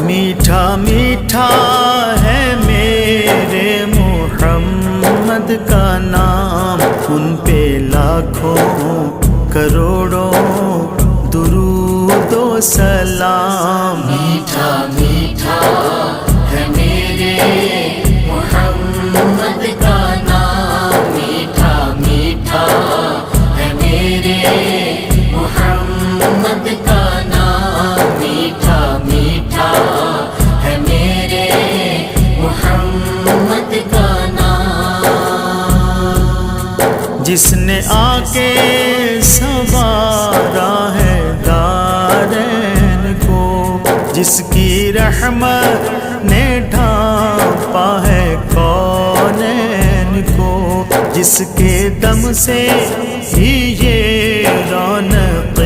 میٹھا میٹھا ہے میرے محمد کا نام، ان پہ لاکھوں کروڑوں درود و سلام۔ میٹھا میٹھا ہے میرے محمد کا نام، میٹھا میٹھا ہے میرے محمد کا نام، میٹھا میٹھا ہے میرے محمد کا نام۔ جس نے آ کے سنوارا ہے دارین کو، جس کی رحمت نے ڈھانپا ہے کونین کو، جس کے دم سے ہی یہ رونق